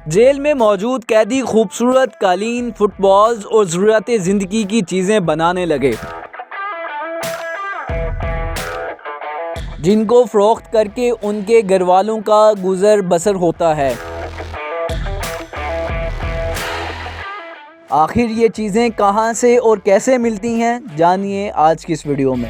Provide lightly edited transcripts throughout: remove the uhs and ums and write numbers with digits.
Jail में मौजूद कैदी खूबसूरत कालीन, फुटबॉल्स और ज़रूरत ज़िंदगी की चीज़ें बनाने लगे, जिनको फ़रोख्त करके उनके घर वालों का गुज़र बसर होता है। आखिर ये चीज़ें कहाँ से और कैसे मिलती हैं, जानिए आज की इस वीडियो में।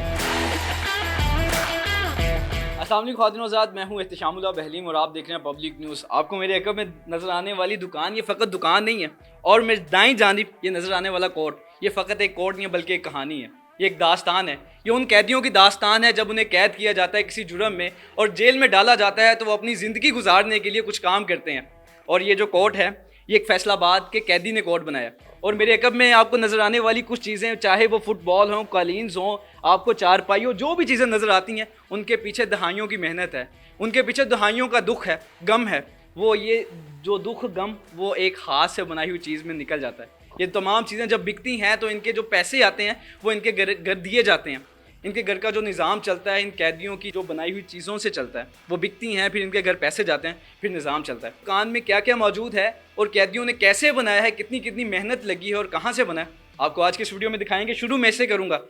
अस्सलाम वालेकुम ख़वातीन व हज़रात, मैं हूँ एहतिशामुल्लाह बहलीम और आप देख रहे हैं पब्लिक न्यूज़। आपको मेरे अकब में नज़र आने वाली दुकान ये फ़कत दुकान नहीं है, और मेरे दाईं जानिब ये नज़र आने वाला कोर्ट ये फ़कत एक कोर्ट नहीं है बल्कि एक कहानी है। ये एक दास्तान है। ये उन कैदियों की दास्तान है जब उन्हें कैद किया जाता है किसी जुर्म में और जेल में डाला जाता है तो वो अपनी ज़िंदगी गुजारने के लिए कुछ काम करते हैं। और ये जो कोर्ट है ये एक फैसलाबाद के कैदी ने कोर्ट बनाया। और मेरे अकब में आपको नज़र आने वाली कुछ चीज़ें, चाहे वो फुटबॉल हों, कालीन्स हों, आपको चारपाई हो, जो भी चीज़ें नज़र आती हैं उनके पीछे दहाइयों की मेहनत है, उनके पीछे दहाइयों का दुख है, गम है। वो ये जो दुख गम वो एक हाथ से बनाई हुई चीज़ में निकल जाता है। ये तमाम चीज़ें जब बिकती हैं तो इनके जो पैसे आते हैं वो इनके घर दिए जाते हैं। इनके घर का जो निज़ाम चलता है इन कैदियों की जो बनाई हुई चीज़ों से चलता है। वो बिकती हैं, फिर इनके घर पैसे जाते हैं, फिर निज़ाम चलता है। दुकान में क्या क्या मौजूद है और कैदियों ने कैसे बनाया है, कितनी कितनी मेहनत लगी है और कहाँ से बना है, आपको आज के इस वीडियो में दिखाएंगे। शुरू में से करूँगा,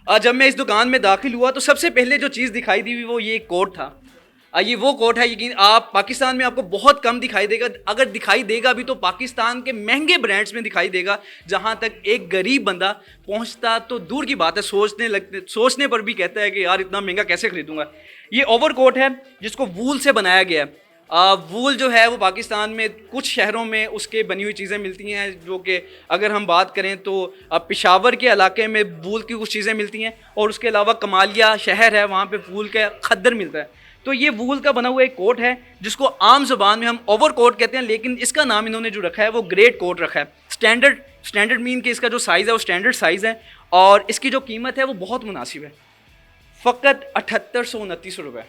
जब मैं इस दुकान में दाखिल हुआ तो सबसे पहले जो चीज़ दिखाई दी वो ये कोट था। ये वो कोट है, यकीन आप पाकिस्तान में आपको बहुत कम दिखाई देगा, अगर दिखाई देगा भी तो पाकिस्तान के महंगे ब्रांड्स में दिखाई देगा। जहाँ तक एक गरीब बंदा पहुँचता तो दूर की बात है, सोचने पर भी कहता है कि यार इतना महंगा कैसे खरीदूंगा। ये ओवर कोट है जिसको वूल से बनाया गया है। वूल जो है वो पाकिस्तान में कुछ शहरों में उसके बनी हुई चीज़ें मिलती हैं, जो कि अगर हम बात करें तो पेशावर के इलाके में वूल की कुछ चीज़ें मिलती हैं, और उसके अलावा कमालिया शहर है वहाँ पे वूल का खद्दर मिलता है। तो ये वूल का बना हुआ एक कोट है जिसको आम ज़ुबान में हम ओवर कोट कहते हैं, लेकिन इसका नाम इन्होंने जो रखा है वो ग्रेट कोट रखा है। स्टैंडर्ड मीन कि इसका जो साइज़ है वो स्टैंडर्ड साइज़ है, और इसकी जो कीमत है वो बहुत मुनासिब है, फ़कत 7829 रुपये।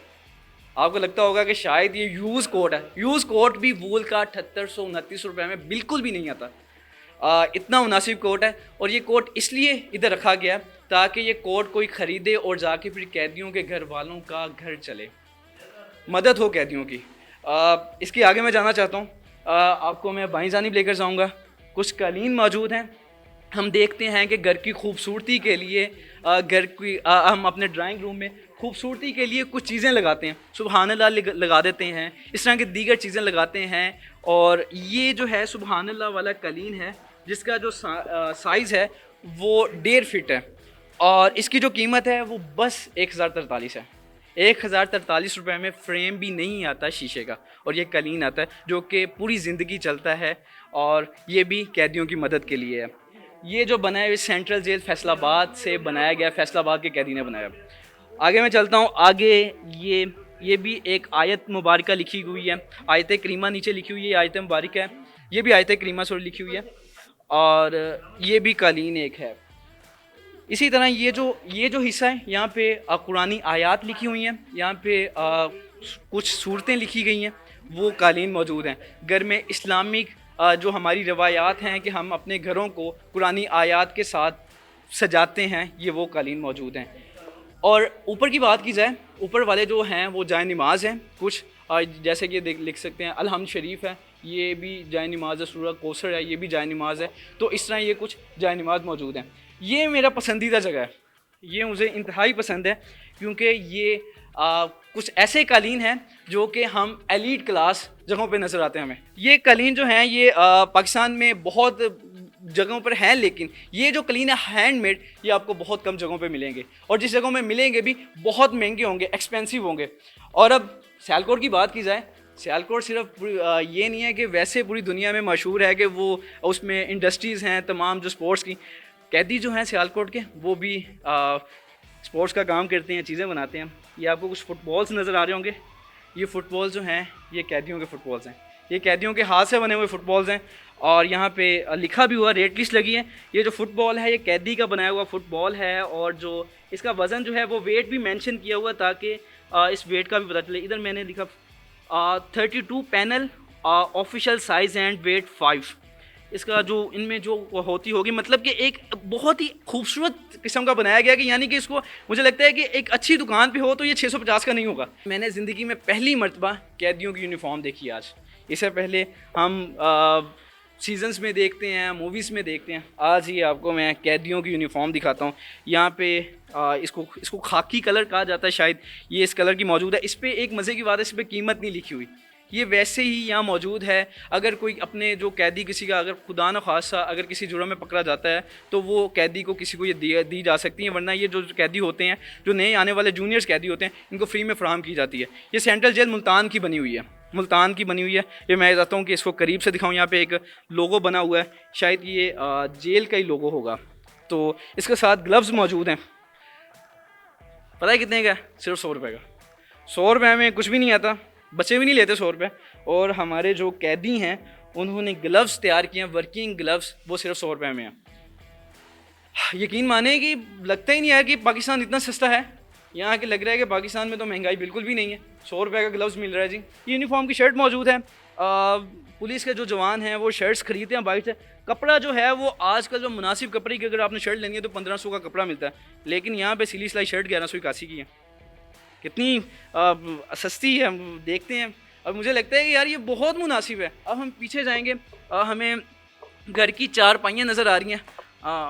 आपको लगता होगा कि शायद ये यूज़ कोट है, यूज़ कोट भी वूल का 7829 रुपये में बिल्कुल भी नहीं आता। इतना मुनासिब कोट है, और ये कोट इसलिए इधर रखा गया ताकि ये कोट कोई ख़रीदे और जाके फिर कैदियों के घर वालों का घर चले, मदद हो कैदियों की। इसके आगे मैं जाना चाहता हूँ, आपको मैं बाईं जानिब लेकर जाऊँगा। कुछ कालीन मौजूद हैं। हम देखते हैं कि घर की खूबसूरती के लिए हम अपने ड्राइंग रूम में खूबसूरती के लिए कुछ चीज़ें लगाते हैं, सुबहान अल्लाह लगा देते हैं, इस तरह की दीगर चीज़ें लगाते हैं। और ये जो है सुबहान अल्लाह वाला कालीन है जिसका जो साइज़ है वो 1.5 फीट है, और इसकी जो कीमत है वो बस 1043 है। 1043 रुपये में फ्रेम भी नहीं आता शीशे का, और ये कालीन आता है जो कि पूरी ज़िंदगी चलता है, और ये भी कैदियों की मदद के लिए है। ये जो बनाया हुआ सेंट्रल जेल फैसलाबाद से बनाया गया, फैसलाबाद के कैदी ने बनाया। आगे मैं चलता हूँ, आगे ये भी एक आयत मुबारका लिखी हुई है, आयत करीमा नीचे लिखी हुई है, आयत मुबारक है, ये भी आयत करीमा से लिखी हुई है, और ये भी कालीन एक है। इसी तरह ये जो हिस्सा है यहाँ पे कुरानी आयात लिखी हुई हैं, यहाँ पे कुछ सूरतें लिखी गई हैं, वो कालीन मौजूद हैं। घर में इस्लामिक जो हमारी रवायात हैं कि हम अपने घरों को कुरानी आयात के साथ सजाते हैं, ये वो कालीन मौजूद हैं। और ऊपर की बात की जाए, ऊपर वाले जो हैं वो जाए नमाज हैं कुछ, जैसे कि लिख सकते हैं अलहम्द शरीफ है, ये भी जाए नमाज है, सूरह कौसर है, ये भी जाए नमाज है। तो इस तरह ये कुछ जाए नमाज मौजूद हैं। ये मेरा पसंदीदा जगह है, ये मुझे इंतहाई पसंद है, क्योंकि ये कुछ ऐसे कालीन हैं जो कि हम एलीट क्लास जगहों पे नज़र आते हैं हमें। ये कालीन जो हैं ये पाकिस्तान में बहुत जगहों पर हैं, लेकिन ये जो कालीन है हैंडमेड, ये आपको बहुत कम जगहों पे मिलेंगे, और जिस जगहों में मिलेंगे भी बहुत महंगे होंगे, एक्सपेंसिव होंगे। और अब सियालकोट की बात की जाए, सियालकोट सिर्फ ये नहीं है कि वैसे पूरी दुनिया में मशहूर है कि वो उसमें इंडस्ट्रीज़ हैं तमाम जो स्पोर्ट्स की। कैदी जो हैं सियालकोट के वो भी स्पोर्ट्स का काम करते हैं, चीज़ें बनाते हैं। ये आपको कुछ फुटबॉल्स नज़र आ रहे होंगे, ये फ़ुटबॉल जो हैं ये कैदियों के फ़ुटबॉल्स हैं, ये कैदियों के हाथ से बने हुए फ़ुटबॉल्स हैं, और यहाँ पे लिखा भी हुआ, रेट लिस्ट लगी है। ये जो फ़ुटबॉल है ये कैदी का बनाया हुआ फ़ुटबॉल है, और जो इसका वज़न जो है वो वेट भी मेंशन किया हुआ ताकि इस वेट का भी पता चले। इधर मैंने लिखा 32 panel, official size and weight 5। इसका जो इनमें जो होती होगी, मतलब कि एक बहुत ही खूबसूरत किस्म का बनाया गया कि यानी कि इसको मुझे लगता है कि एक अच्छी दुकान पे हो तो ये 650 का नहीं होगा। मैंने ज़िंदगी में पहली मर्तबा कैदियों की यूनिफॉर्म देखी आज। इससे पहले हम सीजन्स में देखते हैं, मूवीज़ में देखते हैं। आज ही आपको मैं कैदियों की यूनिफॉर्म दिखाता हूँ। यहाँ पे इसको खाकी कलर कहा जाता है शायद, ये इस कलर की मौजूद है। इस पर एक मज़े की बात है, इस पर कीमत नहीं लिखी हुई, ये वैसे ही यहाँ मौजूद है। अगर कोई अपने जो कैदी किसी का अगर खुदा न खासा अगर किसी जुर्म में पकड़ा जाता है तो वो कैदी को किसी को ये दी जा सकती है, वरना ये जो कैदी होते हैं, जो नए आने वाले जूनियर्स कैदी होते हैं, इनको फ्री में फ़राहम की जाती है। ये सेंट्रल जेल मुल्तान की बनी हुई है, मुल्तान की बनी हुई है। ये मैं चाहता हूँ कि इसको करीब से दिखाऊँ। यहाँ पे एक लोगो बना हुआ है, शायद ये जेल का ही लोगो होगा। तो इसके साथ ग्लव्स मौजूद हैं। पता है कितने का? सिर्फ 100 रुपये का। 100 रुपये में कुछ भी नहीं आता, बच्चे भी नहीं लेते 100 रुपये। और हमारे जो कैदी हैं उन्होंने ग्लव्स तैयार किए हैं, वर्किंग ग्लव्स, वो सिर्फ 100 रुपये में हैं। यकीन माने कि लगता ही नहीं है कि पाकिस्तान इतना सस्ता है। यहाँ के लग रहा है कि पाकिस्तान में तो महंगाई बिल्कुल भी नहीं है। 100 रुपये का ग्लव्स मिल रहा है जी। यूनिफॉर्म की शर्ट मौजूद है। पुलिस के जो जवान हैं वो शर्ट्स खरीदते हैं बाहर से। कपड़ा जो है वो आजकल जो मुनासिब कपड़े की अगर आपने शर्ट लेनी है तो 1500 का कपड़ा मिलता है, लेकिन यहाँ पे सिली सिलाई शर्ट 1181 की है। कितनी सस्ती है, हम देखते हैं। और मुझे लगता है कि यार ये बहुत मुनासिब है। अब हम पीछे जाएंगे, हमें घर की 4 पाइयाँ नज़र आ रही हैं।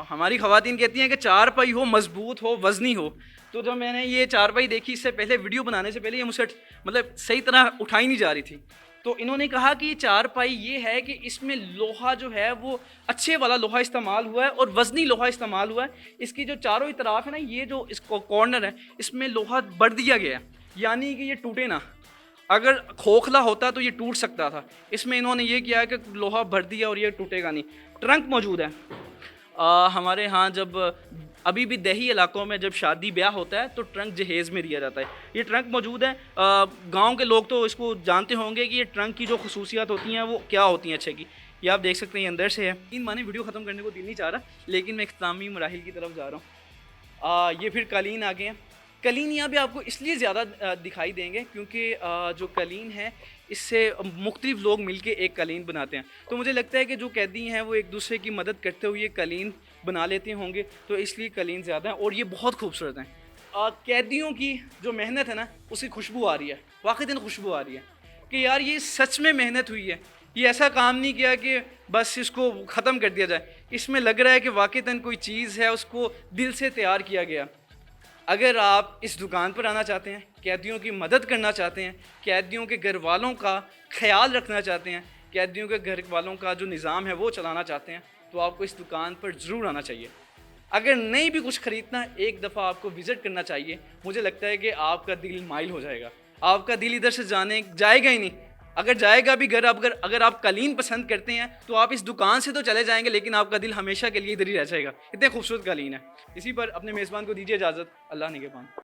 हमारी ख़वातीन कहती हैं कि 4 पाई हो, मजबूत हो, वज़नी हो। तो जब मैंने ये 4 पाई देखी, इससे पहले वीडियो बनाने से पहले ये मुझसे मतलब सही तरह उठाई नहीं जा रही थी। तो इन्होंने कहा कि 4 पाई ये है कि इसमें लोहा जो है वो अच्छे वाला लोहा इस्तेमाल हुआ है और वज़नी लोहा इस्तेमाल हुआ है। इसकी जो चारों ही तरफ है ना, ये जो इसको कॉर्नर है, इसमें लोहा बढ़ दिया गया है, यानी कि ये टूटे ना। अगर खोखला होता तो ये टूट सकता था, इसमें इन्होंने ये किया है कि लोहा भर दिया और ये टूटेगा नहीं। ट्रंक मौजूद है। हमारे यहाँ जब अभी भी दही इलाकों में जब शादी ब्याह होता है तो ट्रंक जहेज़ में दिया जाता है। ये ट्रंक मौजूद है। गांव के लोग तो इसको जानते होंगे कि ये ट्रंक की जो खसूसियात होती हैं वो क्या होती हैं अच्छे की। ये आप देख सकते हैं, ये अंदर से है। इन माने वीडियो ख़त्म करने को दिल नहीं चाह रहा, लेकिन मैं इख्तितामी मराहिल की तरफ जा रहा हूँ। ये फिर कालीन आ गए हैं। कलीन यहाँ पे आपको इसलिए ज़्यादा दिखाई देंगे क्योंकि जो कलीन है इससे मुख्तलिफ लोग मिलके एक कलीन बनाते हैं। तो मुझे लगता है कि जो कैदी हैं वो एक दूसरे की मदद करते हुए कलीन बना लेते होंगे, तो इसलिए कलीन ज़्यादा है और ये बहुत खूबसूरत हैं। कैदियों की जो मेहनत है ना, उसकी खुशबू आ रही है, वाक़ई खुशबू आ रही है कि यार ये सच में मेहनत हुई है। ये ऐसा काम नहीं किया कि बस इसको ख़त्म कर दिया जाए। इसमें लग रहा है कि वाक़ई कोई चीज़ है, उसको दिल से तैयार किया गया। अगर आप इस दुकान पर आना चाहते हैं, कैदियों की मदद करना चाहते हैं, कैदियों के घर वालों का ख्याल रखना चाहते हैं, कैदियों के घर वालों का जो निज़ाम है वो चलाना चाहते हैं, तो आपको इस दुकान पर ज़रूर आना चाहिए। अगर नहीं भी कुछ ख़रीदना, एक दफ़ा आपको विज़िट करना चाहिए। मुझे लगता है कि आपका दिल माइल हो जाएगा, आपका दिल इधर से जाएगा ही नहीं। अगर जाएगा भी घर, अगर आप कलीन पसंद करते हैं तो आप इस दुकान से तो चले जाएंगे, लेकिन आपका दिल हमेशा के लिए इधर ही रह जाएगा। इतने खूबसूरत कलीन है। इसी पर अपने मेज़बान को दीजिए इजाज़त। अल्लाह निगहबान।